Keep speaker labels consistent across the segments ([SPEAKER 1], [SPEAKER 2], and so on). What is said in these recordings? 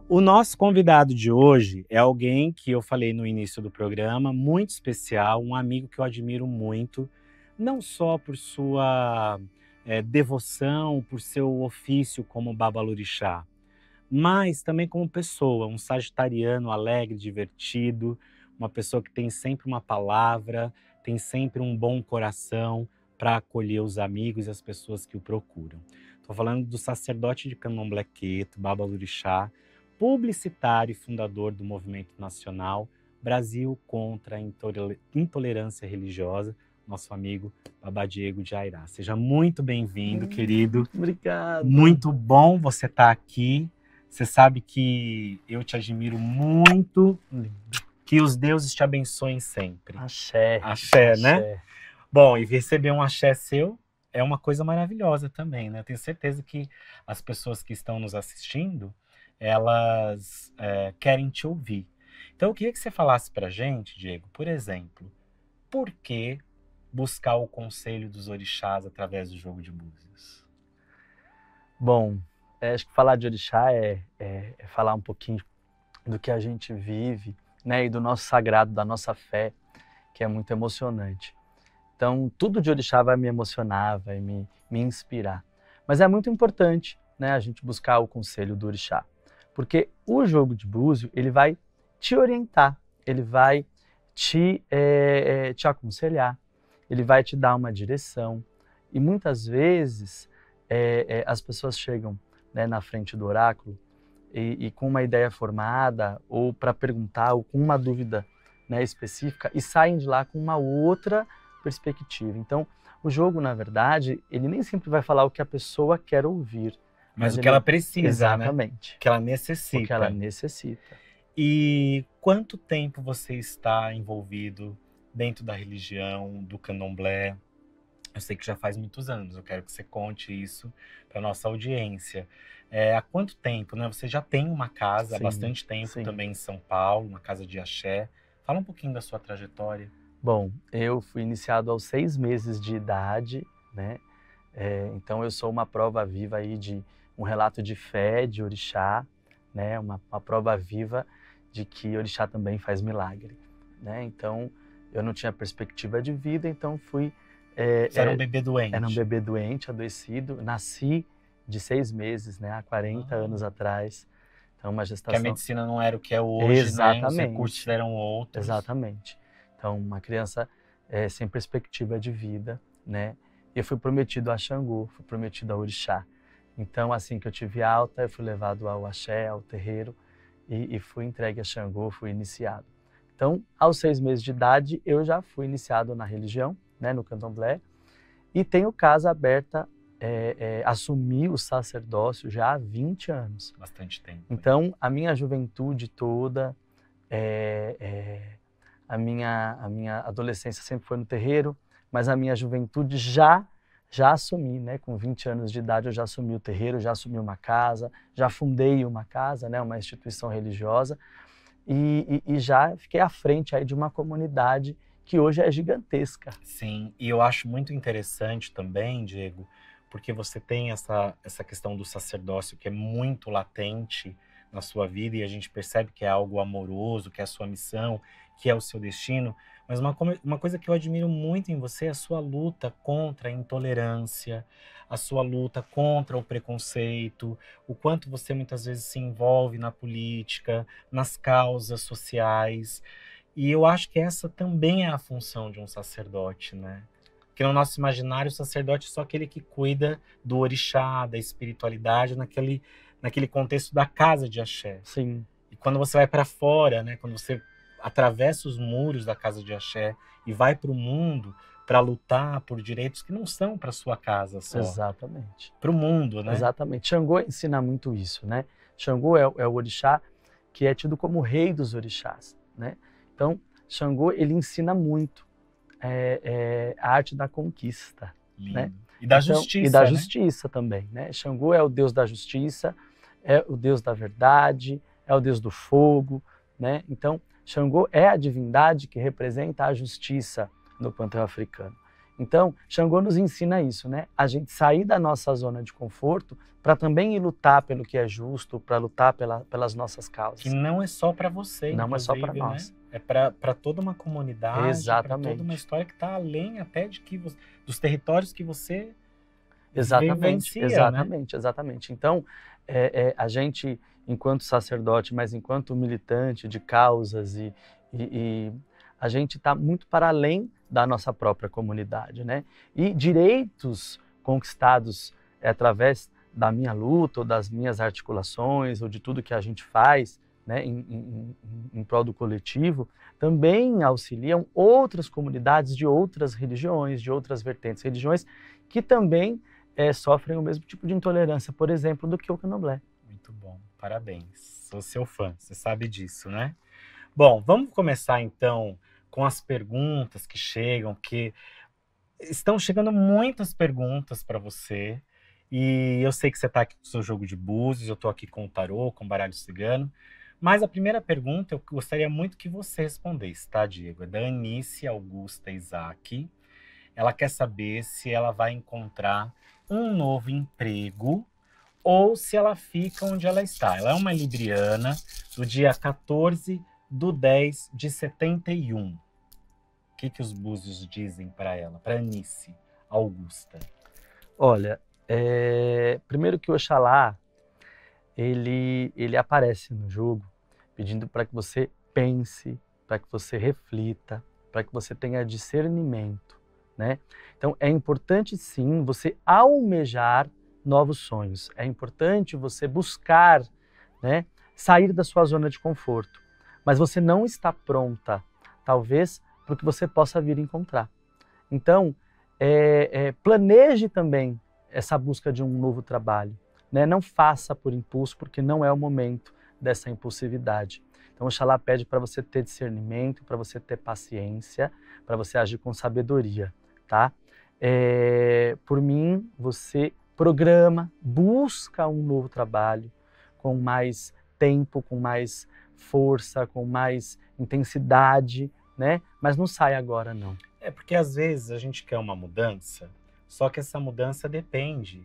[SPEAKER 1] O nosso convidado de hoje é alguém que eu falei no início do programa, muito especial, um amigo que eu admiro muito, não só por sua devoção, por seu ofício como babalorixá, mas também como pessoa, um sagitariano alegre, divertido, uma pessoa que tem sempre uma palavra, tem sempre um bom coração para acolher os amigos e as pessoas que o procuram. Estou falando do sacerdote de Candomblé Queto, babalorixá, publicitário e fundador do movimento nacional Brasil contra a Intolerância Religiosa, nosso amigo Baba Diego de Airá. Seja muito bem-vindo, querido.
[SPEAKER 2] Obrigado.
[SPEAKER 1] Muito bom você estar aqui. Você sabe que eu te admiro muito, que os deuses te abençoem sempre.
[SPEAKER 2] Axé.
[SPEAKER 1] Axé, né? Bom, e receber um axé seu é uma coisa maravilhosa também, né? Eu tenho certeza que as pessoas que estão nos assistindo, elas querem te ouvir. Então eu queria que você falasse pra gente, Diego, por exemplo, por que buscar o conselho dos orixás através do jogo de búzios?
[SPEAKER 2] Bom, acho que falar de orixá é falar um pouquinho do que a gente vive, né, e do nosso sagrado, da nossa fé, que é muito emocionante. Então, tudo de orixá vai me emocionar, vai me inspirar. Mas é muito importante, né, a gente buscar o conselho do orixá, porque o jogo de búzio, ele vai te orientar, ele vai te aconselhar, ele vai te dar uma direção. E muitas vezes as pessoas chegam, né, na frente do oráculo e com uma ideia formada, ou para perguntar, ou com uma dúvida, né, específica, e saem de lá com uma outra perspectiva. Então, o jogo, na verdade, ele nem sempre vai falar o que a pessoa quer ouvir.
[SPEAKER 1] Mas o que ela precisa,
[SPEAKER 2] exatamente,
[SPEAKER 1] né? O que ela necessita.
[SPEAKER 2] O que ela necessita.
[SPEAKER 1] E quanto tempo você está envolvido dentro da religião, do candomblé? Eu sei que já faz muitos anos, eu quero que você conte isso para nossa audiência. Há quanto tempo, né? Você já tem uma casa há bastante tempo também em São Paulo, uma casa de axé. Fala um pouquinho da sua trajetória.
[SPEAKER 2] Bom, eu fui iniciado aos 6 meses de idade, né? Então eu sou uma prova viva aí de um relato de fé, de orixá, né? Uma prova viva de que orixá também faz milagre, né? Então eu não tinha perspectiva de vida, então fui...
[SPEAKER 1] Você era um bebê doente?
[SPEAKER 2] Era um bebê doente, adoecido. Nasci de 6 meses, né? Há 40 anos atrás. Então uma gestação...
[SPEAKER 1] Que a medicina não era o que é hoje,
[SPEAKER 2] exatamente,
[SPEAKER 1] né? Os recursos eram outros.
[SPEAKER 2] Exatamente. Então uma criança sem perspectiva de vida, né? E eu fui prometido a Xangô, fui prometido a orixá. Então assim que eu tive alta, eu fui levado ao axé, ao terreiro, e fui entregue a Xangô, fui iniciado. Então, aos 6 meses de idade, eu já fui iniciado na religião, né, no candomblé, e tenho casa aberta, assumi o sacerdócio já há 20 anos.
[SPEAKER 1] Bastante tempo.
[SPEAKER 2] Então, a minha juventude toda, a minha adolescência sempre foi no terreiro, mas a minha juventude já assumi, né? Com 20 anos de idade eu já assumi o terreiro, já assumi uma casa, já fundei uma casa, né? Uma instituição religiosa, e já fiquei à frente aí de uma comunidade que hoje é gigantesca.
[SPEAKER 1] Sim, e eu acho muito interessante também, Diego, porque você tem essa questão do sacerdócio que é muito latente na sua vida e a gente percebe que é algo amoroso, que é a sua missão, que é o seu destino, mas uma coisa que eu admiro muito em você é a sua luta contra a intolerância, a sua luta contra o preconceito, o quanto você muitas vezes se envolve na política, nas causas sociais. E eu acho que essa também é a função de um sacerdote, né? Porque no nosso imaginário, o sacerdote é só aquele que cuida do orixá, da espiritualidade, naquele contexto da casa de axé.
[SPEAKER 2] Sim.
[SPEAKER 1] E quando você vai para fora, né? Quando você atravessa os muros da casa de axé e vai para o mundo para lutar por direitos que não são para sua casa só.
[SPEAKER 2] Exatamente.
[SPEAKER 1] Para o mundo, né?
[SPEAKER 2] Exatamente. Xangô ensina muito isso, né? Xangô é o orixá que é tido como o rei dos orixás, né? Então, Xangô, ele ensina muito a arte da conquista, né?
[SPEAKER 1] E da justiça,
[SPEAKER 2] e da
[SPEAKER 1] né?
[SPEAKER 2] justiça também, né? Xangô é o deus da justiça, é o deus da verdade, é o deus do fogo, né? Então, Xangô é a divindade que representa a justiça no panteão africano. Então, Xangô nos ensina isso, né? A gente sair da nossa zona de conforto para também ir lutar pelo que é justo, para lutar pelas nossas causas.
[SPEAKER 1] Que não é só para você,
[SPEAKER 2] não é só para
[SPEAKER 1] né?
[SPEAKER 2] nós.
[SPEAKER 1] É para toda uma comunidade, para toda uma história que está além até dos territórios que você vivencia,
[SPEAKER 2] Exatamente. Então, a gente, enquanto sacerdote, mas enquanto militante de causas, e a gente está muito para além da nossa própria comunidade, né? E direitos conquistados através da minha luta, ou das minhas articulações, ou de tudo que a gente faz, né, em prol do coletivo, também auxiliam outras comunidades de outras religiões, de outras vertentes, religiões que também sofrem o mesmo tipo de intolerância, por exemplo, do que o candomblé.
[SPEAKER 1] Muito bom, parabéns. Sou seu fã, você sabe disso, né? Bom, vamos começar então com as perguntas que chegam, porque estão chegando muitas perguntas para você. E eu sei que você está aqui com o seu jogo de búzios, eu estou aqui com o tarô, com o baralho cigano. Mas a primeira pergunta eu gostaria muito que você respondesse, tá, Diego? É da Anice Augusta Isaac. Ela quer saber se ela vai encontrar um novo emprego ou se ela fica onde ela está. Ela é uma libriana do dia 14/10/71. O que os búzios dizem para ela, para Anice Augusta?
[SPEAKER 2] Olha, primeiro que o Oxalá, ele aparece no jogo pedindo para que você pense, para que você reflita, para que você tenha discernimento, né? Então é importante sim você almejar novos sonhos, é importante você buscar, né, sair da sua zona de conforto, mas você não está pronta, talvez, para o que você possa vir encontrar. Então, planeje também essa busca de um novo trabalho, né? Não faça por impulso, porque não é o momento dessa impulsividade. Então, Oxalá pede para você ter discernimento, para você ter paciência, para você agir com sabedoria, tá? Por mim, você programa, busca um novo trabalho com mais tempo, com mais força, com mais intensidade, né? Mas não sai agora, não.
[SPEAKER 1] Porque às vezes a gente quer uma mudança, só que essa mudança depende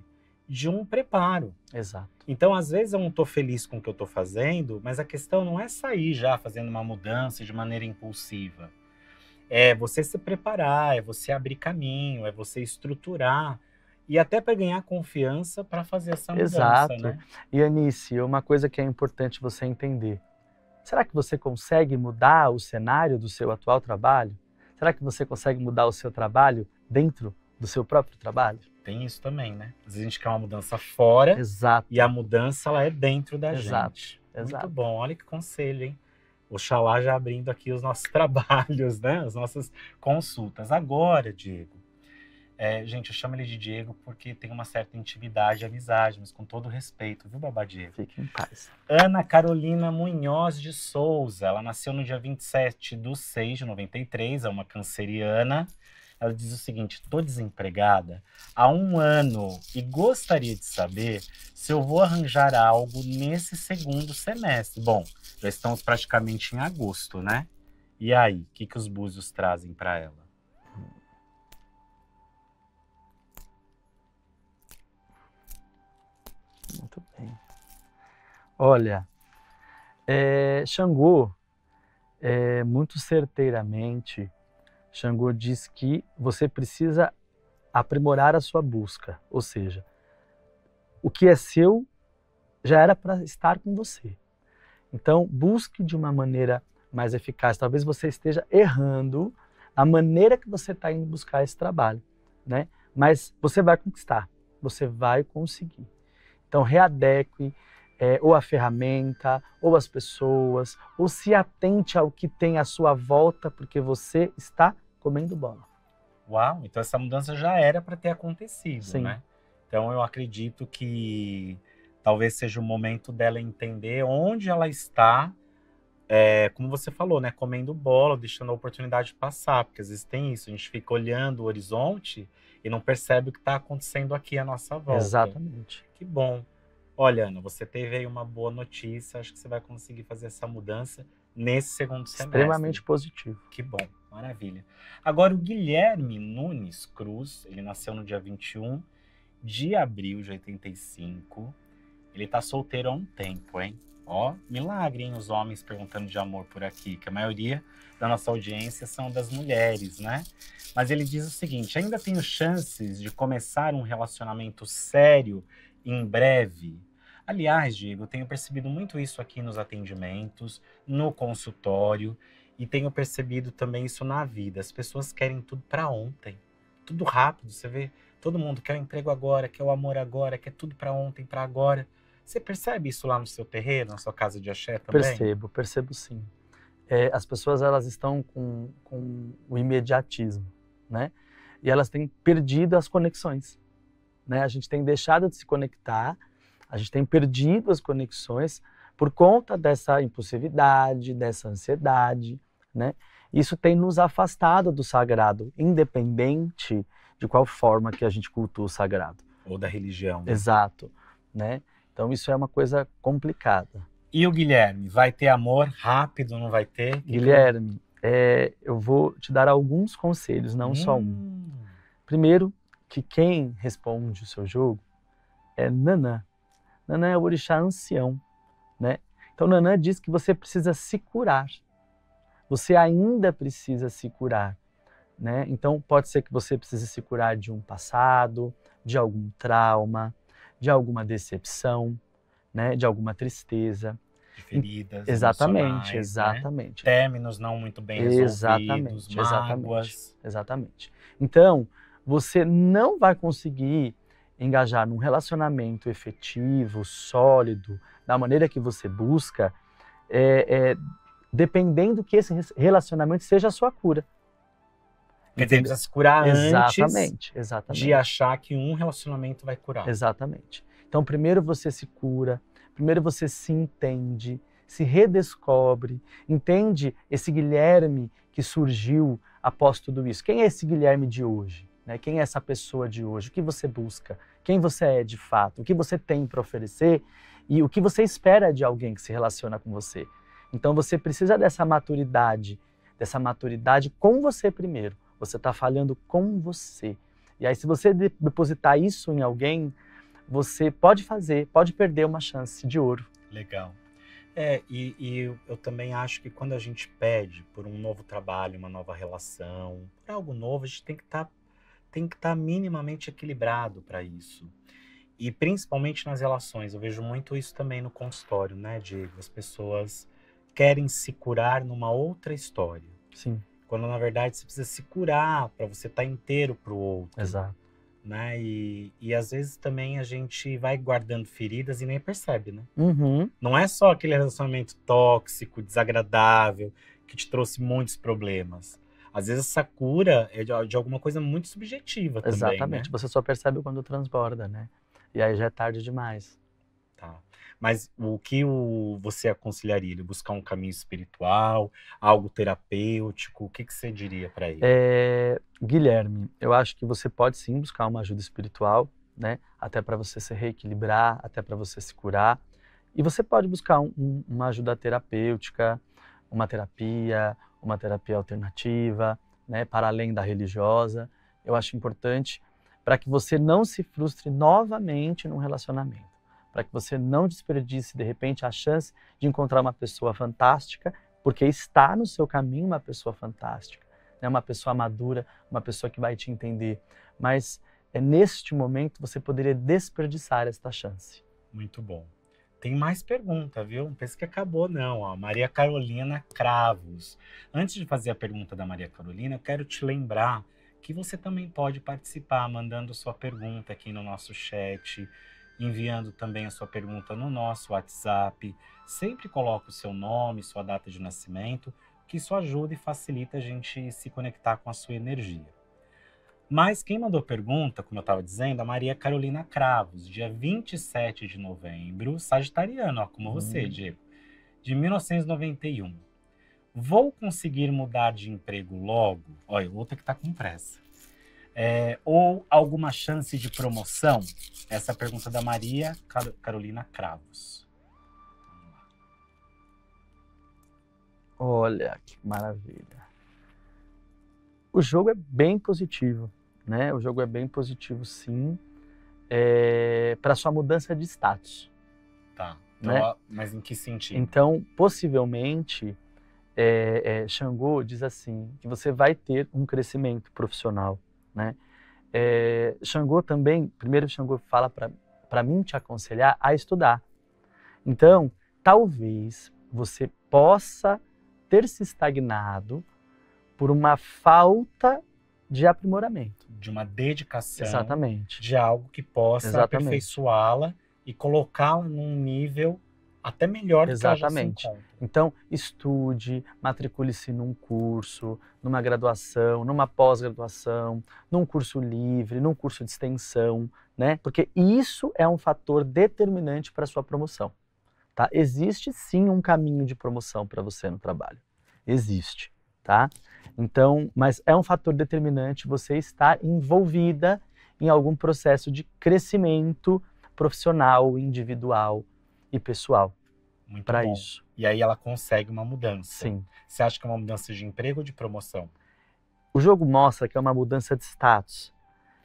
[SPEAKER 1] de um preparo.
[SPEAKER 2] Exato.
[SPEAKER 1] Então, às vezes eu não estou feliz com o que eu estou fazendo, mas a questão não é sair já fazendo uma mudança de maneira impulsiva. É você se preparar, é você abrir caminho, é você estruturar e até para ganhar confiança para fazer essa mudança,
[SPEAKER 2] Exato.
[SPEAKER 1] né?
[SPEAKER 2] E Anice, uma coisa que é importante você entender. Será que você consegue mudar o cenário do seu atual trabalho? Será que você consegue mudar o seu trabalho dentro do seu próprio trabalho?
[SPEAKER 1] Tem isso também, né? Às vezes a gente quer uma mudança fora.
[SPEAKER 2] Exato.
[SPEAKER 1] E a mudança ela é dentro da gente.
[SPEAKER 2] Exato.
[SPEAKER 1] Muito bom, olha que conselho, hein? Oxalá já abrindo aqui os nossos trabalhos, né? As nossas consultas. Agora, Diego, gente, eu chamo ele de Diego porque tem uma certa intimidade e amizade, mas com todo respeito, viu, Babá Diego?
[SPEAKER 2] Fique em paz.
[SPEAKER 1] Ana Carolina Munhoz de Souza, ela nasceu no dia 27/6/93, é uma canceriana. Ela diz o seguinte: estou desempregada há 1 ano e gostaria de saber se eu vou arranjar algo nesse segundo semestre. Bom, já estamos praticamente em agosto, né? E aí, o que os búzios trazem para ela?
[SPEAKER 2] Muito bem. Olha, Xangô, muito certeiramente, Xangô diz que você precisa aprimorar a sua busca, ou seja, o que é seu já era para estar com você. Então, busque de uma maneira mais eficaz. Talvez você esteja errando a maneira que você está indo buscar esse trabalho, né? Mas você vai conquistar, você vai conseguir. Então, readeque ou a ferramenta, ou as pessoas, ou se atente ao que tem à sua volta, porque você está comendo bola.
[SPEAKER 1] Uau, então essa mudança já era para ter acontecido,
[SPEAKER 2] Sim.
[SPEAKER 1] né? Então eu acredito que talvez seja o momento dela entender onde ela está, como você falou, né? Comendo bola, deixando a oportunidade passar, porque às vezes tem isso, a gente fica olhando o horizonte e não percebe o que está acontecendo aqui à nossa volta.
[SPEAKER 2] Exatamente.
[SPEAKER 1] Que bom. Olha, Ana, você teve aí uma boa notícia, acho que você vai conseguir fazer essa mudança nesse segundo semestre.
[SPEAKER 2] Extremamente positivo.
[SPEAKER 1] Que bom. Maravilha. Agora, o Guilherme Nunes Cruz, ele nasceu no dia 21 de abril de 85. Ele tá solteiro há um tempo, hein? Ó, milagre, hein? Os homens perguntando de amor por aqui, que a maioria da nossa audiência são das mulheres, né? Mas ele diz o seguinte: ainda tenho chances de começar um relacionamento sério em breve? Aliás, Diego, eu tenho percebido muito isso aqui nos atendimentos, no consultório, e tenho percebido também isso na vida. As pessoas querem tudo para ontem, tudo rápido. Você vê, todo mundo quer o emprego agora, quer o amor agora, quer tudo para ontem, para agora. Você percebe isso lá no seu terreiro, na sua casa de axé também?
[SPEAKER 2] Percebo sim. As pessoas elas estão com o imediatismo, né? E elas têm perdido as conexões, né? A gente tem deixado de se conectar, a gente tem perdido as conexões por conta dessa impulsividade, dessa ansiedade, né? Isso tem nos afastado do sagrado, independente de qual forma que a gente cultua o sagrado.
[SPEAKER 1] Ou da religião. Né?
[SPEAKER 2] Exato, né? Então isso é uma coisa complicada.
[SPEAKER 1] E o Guilherme, vai ter amor rápido, não vai ter?
[SPEAKER 2] Guilherme, eu vou te dar alguns conselhos, não só um. Primeiro, que quem responde o seu jogo é Nanã. Nanã é o orixá ancião, né? Então Nanã diz que você precisa se curar. Você ainda precisa se curar, né? Então pode ser que você precise se curar de um passado, de algum trauma, de alguma decepção, né? De alguma tristeza.
[SPEAKER 1] De feridas
[SPEAKER 2] Exatamente.
[SPEAKER 1] Né? Términos não muito bem resolvidos, mágoas.
[SPEAKER 2] Exatamente. Então, você não vai conseguir engajar num relacionamento efetivo, sólido, da maneira que você busca, dependendo que esse relacionamento seja a sua cura.
[SPEAKER 1] Quer dizer, precisa se curar
[SPEAKER 2] exatamente.
[SPEAKER 1] De achar que um relacionamento vai curar.
[SPEAKER 2] Exatamente. Então, primeiro você se cura, primeiro você se entende, se redescobre, entende esse Guilherme que surgiu após tudo isso. Quem é esse Guilherme de hoje? Né? Quem é essa pessoa de hoje? O que você busca? Quem você é de fato? O que você tem para oferecer? E o que você espera de alguém que se relaciona com você? Então você precisa dessa maturidade com você primeiro. Você está falhando com você. E aí se você depositar isso em alguém, você pode perder uma chance de ouro.
[SPEAKER 1] Legal. E eu também acho que quando a gente pede por um novo trabalho, uma nova relação, por algo novo, a gente tem que estar minimamente equilibrado para isso. E principalmente nas relações, eu vejo muito isso também no consultório, né, Diego? As pessoas querem se curar numa outra história.
[SPEAKER 2] Sim.
[SPEAKER 1] Quando na verdade você precisa se curar para você estar inteiro para o outro.
[SPEAKER 2] Exato.
[SPEAKER 1] Né? E às vezes também a gente vai guardando feridas e nem percebe, né?
[SPEAKER 2] Uhum.
[SPEAKER 1] Não é só aquele relacionamento tóxico, desagradável, que te trouxe muitos problemas. Às vezes essa cura é de alguma coisa muito subjetiva também,
[SPEAKER 2] exatamente.
[SPEAKER 1] né?
[SPEAKER 2] Você só percebe quando transborda, né? E aí já é tarde demais.
[SPEAKER 1] Tá. Mas o que você aconselharia? Ele buscar um caminho espiritual, algo terapêutico? O que você diria para ele?
[SPEAKER 2] Guilherme, eu acho que você pode sim buscar uma ajuda espiritual, né? Até para você se reequilibrar, até para você se curar. E você pode buscar uma ajuda terapêutica, uma terapia alternativa, né? Para além da religiosa. Eu acho importante para que você não se frustre novamente num relacionamento. Para que você não desperdice, de repente, a chance de encontrar uma pessoa fantástica, porque está no seu caminho uma pessoa fantástica, né? Uma pessoa madura, uma pessoa que vai te entender. Mas neste momento você poderia desperdiçar esta chance.
[SPEAKER 1] Muito bom. Tem mais pergunta, viu? Não pense que acabou, não. Ó, Maria Carolina Cravos. Antes de fazer a pergunta da Maria Carolina, eu quero te lembrar que você também pode participar mandando sua pergunta aqui no nosso chat, enviando também a sua pergunta no nosso WhatsApp. Sempre coloque o seu nome, sua data de nascimento, que isso ajuda e facilita a gente se conectar com a sua energia. Mas quem mandou pergunta, como eu estava dizendo, a Maria Carolina Cravos, dia 27 de novembro, sagitariano, ó, como você, Diego, de 1991. Vou conseguir mudar de emprego logo? Olha, outra que está com pressa. Ou alguma chance de promoção? Essa é a pergunta da Maria Carolina Cravos.
[SPEAKER 2] Olha, que maravilha. O jogo é bem positivo, né? O jogo é bem positivo, sim, para sua mudança de status.
[SPEAKER 1] Tá. Então,
[SPEAKER 2] Né?
[SPEAKER 1] mas em que sentido?
[SPEAKER 2] Então, possivelmente, Xangô diz assim, que você vai ter um crescimento profissional, né? Xangô também, primeiro Xangô fala para mim te aconselhar a estudar. Então, talvez você possa ter se estagnado por uma falta de aprimoramento.
[SPEAKER 1] De uma dedicação.
[SPEAKER 2] Exatamente.
[SPEAKER 1] De algo que possa
[SPEAKER 2] Exatamente.
[SPEAKER 1] aperfeiçoá-la e colocá-la num nível até melhor do que ela já se encontra.
[SPEAKER 2] Então, estude, matricule-se num curso, numa graduação, numa pós-graduação, num curso livre, num curso de extensão, né? Porque isso é um fator determinante para a sua promoção. Tá? Existe sim um caminho de promoção para você no trabalho. Existe, tá? Então, mas é um fator determinante você estar envolvida em algum processo de crescimento profissional, individual e pessoal. Para isso.
[SPEAKER 1] E aí ela consegue uma mudança.
[SPEAKER 2] Sim.
[SPEAKER 1] Você acha que é uma mudança de emprego ou de promoção?
[SPEAKER 2] O jogo mostra que é uma mudança de status.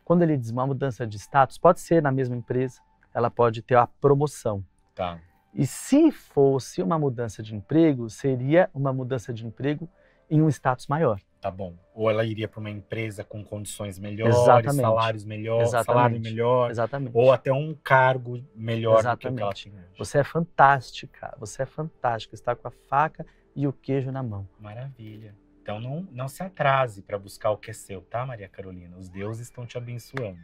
[SPEAKER 2] Quando ele diz uma mudança de status, pode ser na mesma empresa, ela pode ter a promoção.
[SPEAKER 1] Tá.
[SPEAKER 2] E se fosse uma mudança de emprego, seria uma mudança de emprego em um status maior.
[SPEAKER 1] Tá bom. Ou ela iria para uma empresa com condições melhores,
[SPEAKER 2] Exatamente.
[SPEAKER 1] salários melhores,
[SPEAKER 2] Exatamente.
[SPEAKER 1] salário melhor,
[SPEAKER 2] Exatamente.
[SPEAKER 1] ou até um cargo melhor
[SPEAKER 2] Exatamente.
[SPEAKER 1] do que ela tinha.
[SPEAKER 2] Você é fantástica, você é fantástica, está com a faca e o queijo na mão.
[SPEAKER 1] Maravilha. Então não se atrase para buscar o que é seu, tá, Maria Carolina? Os deuses estão te abençoando.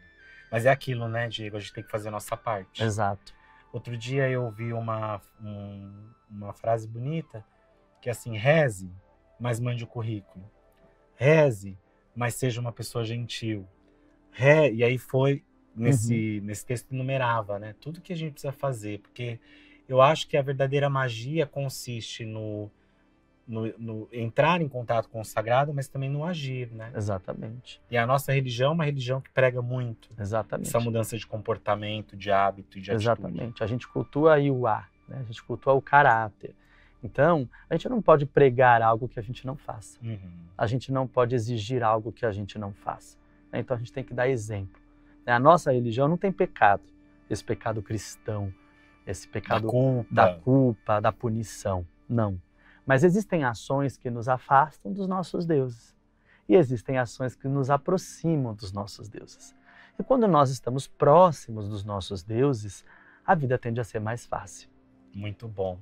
[SPEAKER 1] Mas é aquilo, né, Diego? A gente tem que fazer a nossa parte.
[SPEAKER 2] Exato.
[SPEAKER 1] Outro dia eu ouvi uma frase bonita, que é assim: reze, mas mande o currículo. Reze, mas seja uma pessoa gentil. E aí foi, nesse texto numerava, né? Tudo que a gente precisa fazer, porque eu acho que a verdadeira magia consiste no entrar em contato com o sagrado, mas também no agir, né?
[SPEAKER 2] Exatamente.
[SPEAKER 1] E a nossa religião é uma religião que prega muito.
[SPEAKER 2] Exatamente.
[SPEAKER 1] Essa mudança de comportamento, de hábito e de atitude.
[SPEAKER 2] Exatamente. A gente cultua aí o ar, né? A gente cultua o caráter. Então, a gente não pode pregar algo que a gente não faça. A gente não pode exigir algo que a gente não faça. Então, a gente tem que dar exemplo. A nossa religião não tem pecado. Esse pecado cristão, esse pecado da culpa, da punição. Não. Mas existem ações que nos afastam dos nossos deuses. E existem ações que nos aproximam dos nossos deuses. E quando nós estamos próximos dos nossos deuses, a vida tende a ser mais fácil.
[SPEAKER 1] Muito bom.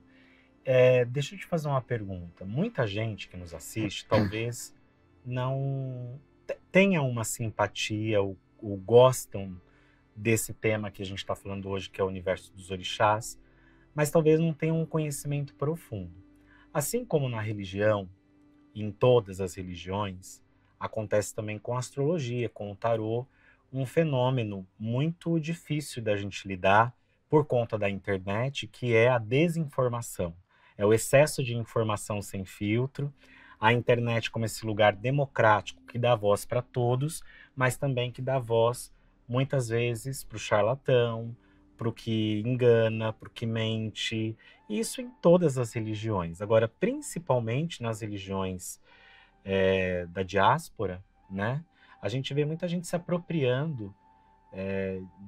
[SPEAKER 1] Deixa eu te fazer uma pergunta. Muita gente que nos assiste talvez não tenha uma simpatia ou gostam desse tema que a gente está falando hoje, que é o universo dos orixás, mas talvez não tenham um conhecimento profundo. Assim como na religião, em todas as religiões, acontece também com a astrologia, com o tarô, um fenômeno muito difícil da gente lidar por conta da internet, que é a desinformação. É o excesso de informação sem filtro, a internet como esse lugar democrático que dá voz para todos, mas também que dá voz, muitas vezes, para o charlatão, para o que engana, para o que mente. Isso em todas as religiões. Agora, principalmente nas religiões da diáspora, né? A gente vê muita gente se apropriando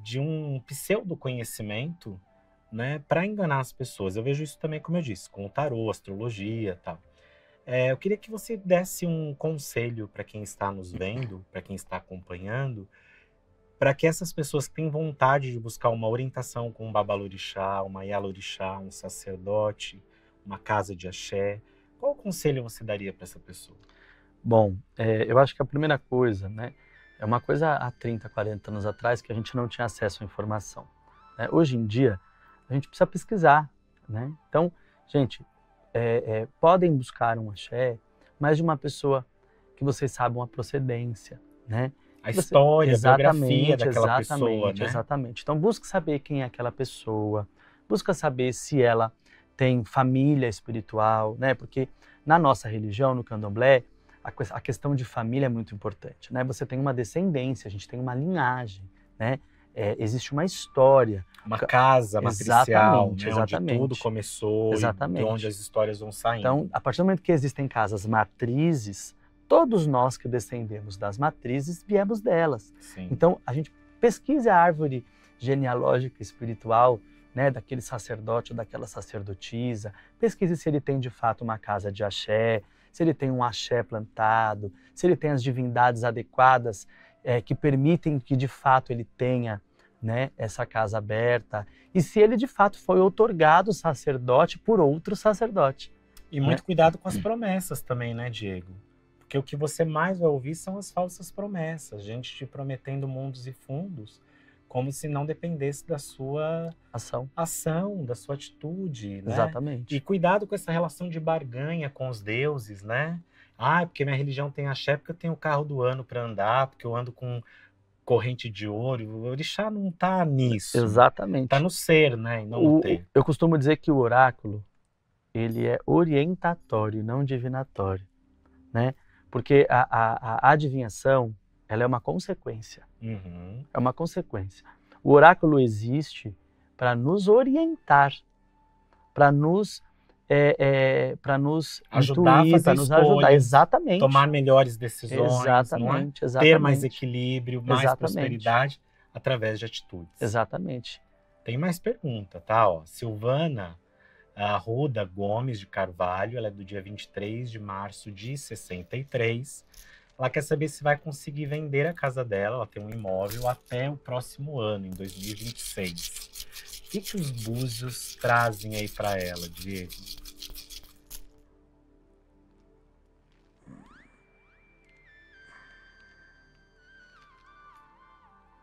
[SPEAKER 1] de um pseudo-conhecimento, né, para enganar as pessoas. Eu vejo isso também, como eu disse, com o tarô, astrologia e tal. Eu queria que você desse um conselho para quem está nos vendo, para quem está acompanhando, para que essas pessoas que têm vontade de buscar uma orientação com um babalorixá, uma yalorixá, um sacerdote, uma casa de axé, qual conselho você daria para essa pessoa?
[SPEAKER 2] Bom, eu acho que a primeira coisa, né, é uma coisa há 30, 40 anos atrás que a gente não tinha acesso à informação. Né? Hoje em dia, a gente precisa pesquisar, né? Então, gente, podem buscar um axé, mas de uma pessoa que vocês saibam a procedência, né?
[SPEAKER 1] A história, a biografia daquela pessoa, né?
[SPEAKER 2] Exatamente. Então, busque saber quem é aquela pessoa, busca saber se ela tem família espiritual, né? Porque na nossa religião, no candomblé, a questão de família é muito importante, né? Você tem uma descendência, a gente tem uma linhagem, né? Existe uma história.
[SPEAKER 1] Uma casa matricial, né?
[SPEAKER 2] Exatamente.
[SPEAKER 1] Onde tudo começou,
[SPEAKER 2] exatamente.
[SPEAKER 1] E de onde as histórias vão saindo.
[SPEAKER 2] Então, a partir do momento que existem casas matrizes, todos nós que descendemos das matrizes viemos delas.
[SPEAKER 1] Sim.
[SPEAKER 2] Então, a gente pesquisa a árvore genealógica espiritual, né, daquele sacerdote ou daquela sacerdotisa, pesquise se ele tem de fato uma casa de axé, se ele tem um axé plantado, se ele tem as divindades adequadas que permitem que de fato ele tenha, né, essa casa aberta, e se ele de fato foi outorgado sacerdote por outro sacerdote.
[SPEAKER 1] E muito cuidado com as promessas também, né, Diego? Porque o que você mais vai ouvir são as falsas promessas, gente te prometendo mundos e fundos, como se não dependesse da sua ação, da sua atitude, né?
[SPEAKER 2] Exatamente.
[SPEAKER 1] E cuidado com essa relação de barganha com os deuses, né? Ah, porque minha religião tem axé, porque eu tenho o carro do ano para andar, porque eu ando com corrente de ouro. O orixá não tá nisso.
[SPEAKER 2] Exatamente.
[SPEAKER 1] Tá no ser, né? E não no ter.
[SPEAKER 2] Eu costumo dizer que o oráculo, ele é orientatório, não divinatório, né? Porque a adivinhação, ela é uma consequência.
[SPEAKER 1] Uhum.
[SPEAKER 2] É uma consequência. O oráculo existe para nos orientar, para nos
[SPEAKER 1] ajudar
[SPEAKER 2] intuir,
[SPEAKER 1] a fazer
[SPEAKER 2] para nos ajudar. Exatamente.
[SPEAKER 1] Tomar melhores decisões,
[SPEAKER 2] exatamente,
[SPEAKER 1] não é?
[SPEAKER 2] Exatamente.
[SPEAKER 1] Ter mais equilíbrio, mais prosperidade através de atitudes.
[SPEAKER 2] Exatamente.
[SPEAKER 1] Tem mais pergunta, tá? Ó, Silvana Arruda Gomes de Carvalho, ela é do dia 23 de março de 63. Ela quer saber se vai conseguir vender a casa dela, ela tem um imóvel, até o próximo ano, em 2026. O que os búzios trazem aí para ela, Diego?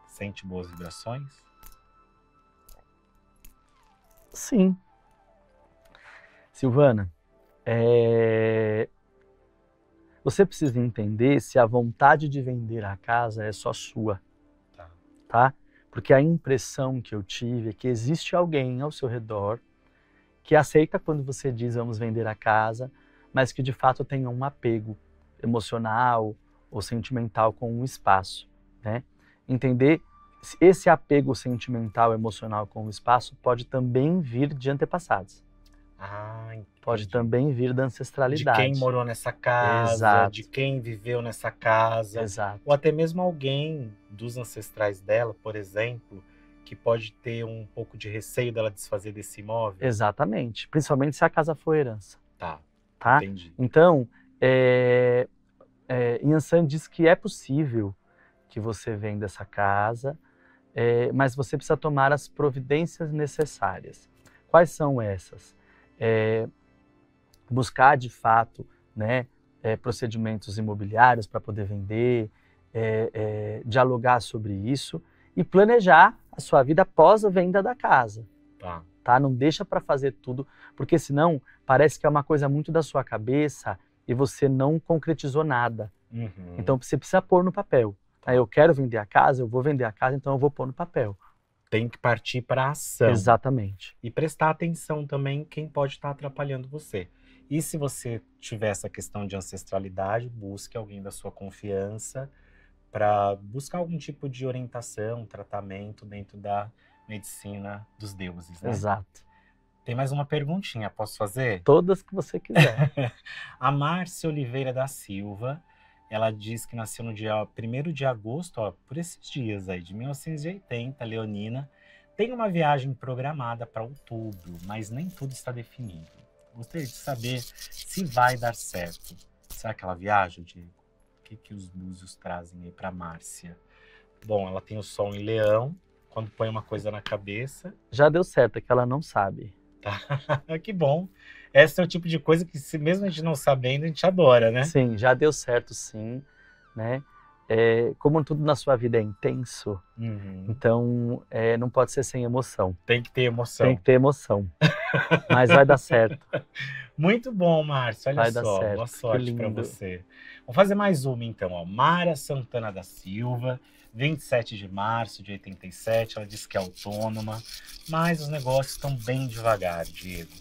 [SPEAKER 1] Sente boas vibrações?
[SPEAKER 2] Sim. Silvana, você precisa entender se a vontade de vender a casa é só sua, tá? Porque a impressão que eu tive é que existe alguém ao seu redor que aceita quando você diz vamos vender a casa, mas que de fato tenha um apego emocional ou sentimental com o espaço, né? Entender esse apego sentimental, emocional com o espaço pode também vir de antepassados. Pode também vir da ancestralidade.
[SPEAKER 1] De quem morou nessa casa,
[SPEAKER 2] exato,
[SPEAKER 1] de quem viveu nessa casa.
[SPEAKER 2] Exato.
[SPEAKER 1] Ou até mesmo alguém dos ancestrais dela, por exemplo, que pode ter um pouco de receio dela desfazer desse imóvel.
[SPEAKER 2] Exatamente. Principalmente se a casa for herança.
[SPEAKER 1] Tá?
[SPEAKER 2] Entendi. Então, Yansan diz que é possível que você venda essa casa, mas você precisa tomar as providências necessárias. Quais são essas? Buscar de fato, né, procedimentos imobiliários para poder vender, dialogar sobre isso e planejar a sua vida após a venda da casa. Tá? Não deixa para fazer tudo, porque senão parece que é uma coisa muito da sua cabeça e você não concretizou nada.
[SPEAKER 1] Uhum.
[SPEAKER 2] Então você precisa pôr no papel. Eu quero vender a casa, eu vou vender a casa, então eu vou pôr no papel.
[SPEAKER 1] Tem que partir para a ação.
[SPEAKER 2] Exatamente.
[SPEAKER 1] E prestar atenção também em quem pode estar atrapalhando você. E se você tiver essa questão de ancestralidade, busque alguém da sua confiança para buscar algum tipo de orientação, tratamento dentro da medicina dos deuses, né?
[SPEAKER 2] Exato.
[SPEAKER 1] Tem mais uma perguntinha, posso fazer?
[SPEAKER 2] Todas que você quiser.
[SPEAKER 1] A Márcia Oliveira da Silva, ela diz que nasceu no dia 1º de agosto, ó, por esses dias aí, de 1980, leonina. Tem uma viagem programada para outubro, mas nem tudo está definido. Gostaria de saber se vai dar certo. Será que ela viaja, Diego? O que os búzios trazem aí para Márcia? Bom, ela tem o sol em leão, quando põe uma coisa na cabeça...
[SPEAKER 2] Já deu certo, é que ela não sabe.
[SPEAKER 1] Tá, que bom. Esse é o tipo de coisa que, se mesmo a gente não sabendo, a gente adora, né?
[SPEAKER 2] Sim, já deu certo, sim, né? Como tudo na sua vida é intenso, então não pode ser sem emoção.
[SPEAKER 1] Tem que ter emoção.
[SPEAKER 2] Tem que ter emoção, mas vai dar certo.
[SPEAKER 1] Muito bom, Márcio, olha
[SPEAKER 2] vai
[SPEAKER 1] só,
[SPEAKER 2] dar certo.
[SPEAKER 1] Boa sorte para você. Vamos fazer mais uma então, ó. Mara Santana da Silva, 27 de março de 87, ela diz que é autônoma, mas os negócios estão bem devagar, Diego.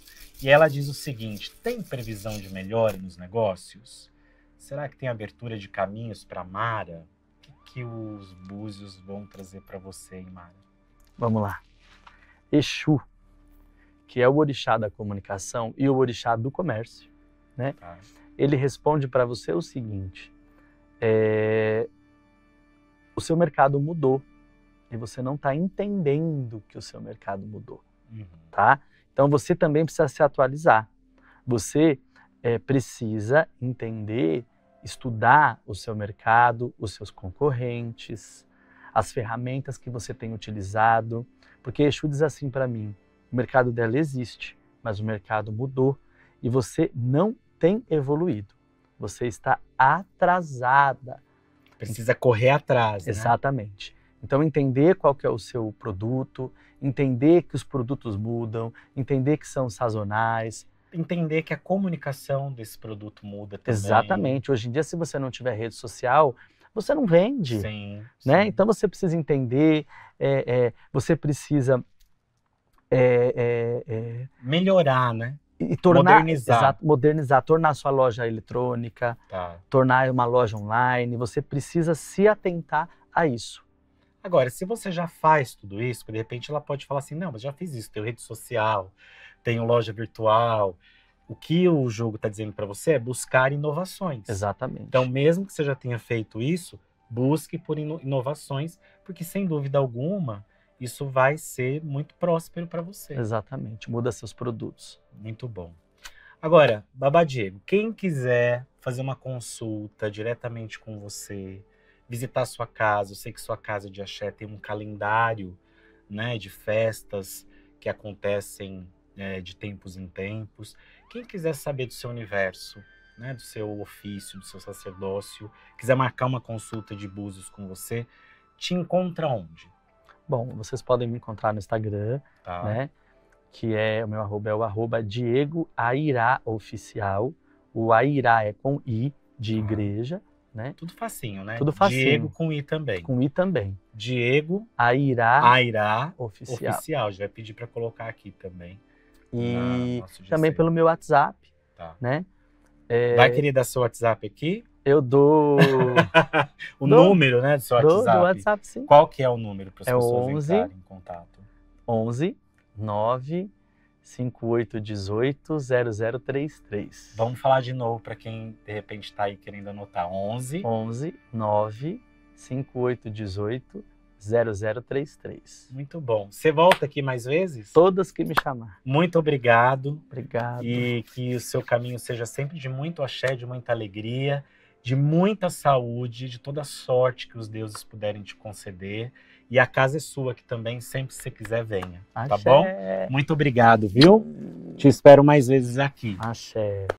[SPEAKER 1] E ela diz o seguinte, tem previsão de melhora nos negócios? Será que tem abertura de caminhos para Mara? O que os búzios vão trazer para você, hein, Mara?
[SPEAKER 2] Vamos lá. Exu, que é o orixá da comunicação e o orixá do comércio, né? Ele responde para você o seguinte, o seu mercado mudou e você não está entendendo que o seu mercado mudou, tá? Então você também precisa se atualizar. Você precisa entender, estudar o seu mercado, os seus concorrentes, as ferramentas que você tem utilizado, porque Exu diz assim para mim, o mercado dela existe, mas o mercado mudou e você não tem evoluído. Você está atrasada.
[SPEAKER 1] Precisa correr atrás, né?
[SPEAKER 2] Exatamente. Então, entender qual que é o seu produto, entender que os produtos mudam, entender que são sazonais.
[SPEAKER 1] Entender que a comunicação desse produto muda também.
[SPEAKER 2] Exatamente. Hoje em dia, se você não tiver rede social, você não vende.
[SPEAKER 1] Sim,
[SPEAKER 2] né?
[SPEAKER 1] sim.
[SPEAKER 2] Então, você precisa entender, você precisa...
[SPEAKER 1] melhorar, né?
[SPEAKER 2] E tornar,
[SPEAKER 1] modernizar.
[SPEAKER 2] Exato, modernizar, tornar a sua loja eletrônica, tornar uma loja online. Você precisa se atentar a isso.
[SPEAKER 1] Agora, se você já faz tudo isso, de repente ela pode falar assim, não, mas já fiz isso, tenho rede social, tenho loja virtual. O que o jogo está dizendo para você é buscar inovações.
[SPEAKER 2] Exatamente.
[SPEAKER 1] Então, mesmo que você já tenha feito isso, busque por inovações, porque sem dúvida alguma, isso vai ser muito próspero para você.
[SPEAKER 2] Exatamente, muda seus produtos.
[SPEAKER 1] Muito bom. Agora, Babá Diego, quem quiser fazer uma consulta diretamente com você, visitar a sua casa, eu sei que sua casa de axé tem um calendário, né, de festas que acontecem de tempos em tempos. Quem quiser saber do seu universo, né, do seu ofício, do seu sacerdócio, quiser marcar uma consulta de búzios com você, te encontra onde?
[SPEAKER 2] Bom, vocês podem me encontrar no Instagram, né? Que o meu arroba é o Diego Airá Oficial. O Airá é com I, de igreja, né?
[SPEAKER 1] Tudo facinho, né?
[SPEAKER 2] Tudo facinho.
[SPEAKER 1] Diego com I também.
[SPEAKER 2] Com I também.
[SPEAKER 1] Diego
[SPEAKER 2] Airá Oficial.
[SPEAKER 1] A gente vai pedir para colocar aqui também.
[SPEAKER 2] E também pelo meu WhatsApp, né?
[SPEAKER 1] Vai querer dar seu WhatsApp aqui?
[SPEAKER 2] Eu dou...
[SPEAKER 1] número, né, do seu WhatsApp?
[SPEAKER 2] Do WhatsApp, sim.
[SPEAKER 1] Qual que é o número para as pessoas
[SPEAKER 2] 11,
[SPEAKER 1] entrarem em contato?
[SPEAKER 2] 11 9 5818 0033.
[SPEAKER 1] Vamos falar de novo para quem, de repente, está aí querendo anotar. 11
[SPEAKER 2] 9 5818 0033.
[SPEAKER 1] Muito bom. Você volta aqui mais vezes?
[SPEAKER 2] Todas que me chamar.
[SPEAKER 1] Muito obrigado.
[SPEAKER 2] Obrigado.
[SPEAKER 1] E que o seu caminho seja sempre de muito axé, de muita alegria, de muita saúde, de toda a sorte que os deuses puderem te conceder. E a casa é sua, que também, sempre que você quiser, venha.
[SPEAKER 2] Axé.
[SPEAKER 1] Tá bom? Muito obrigado, viu? Te espero mais vezes aqui.
[SPEAKER 2] Axé.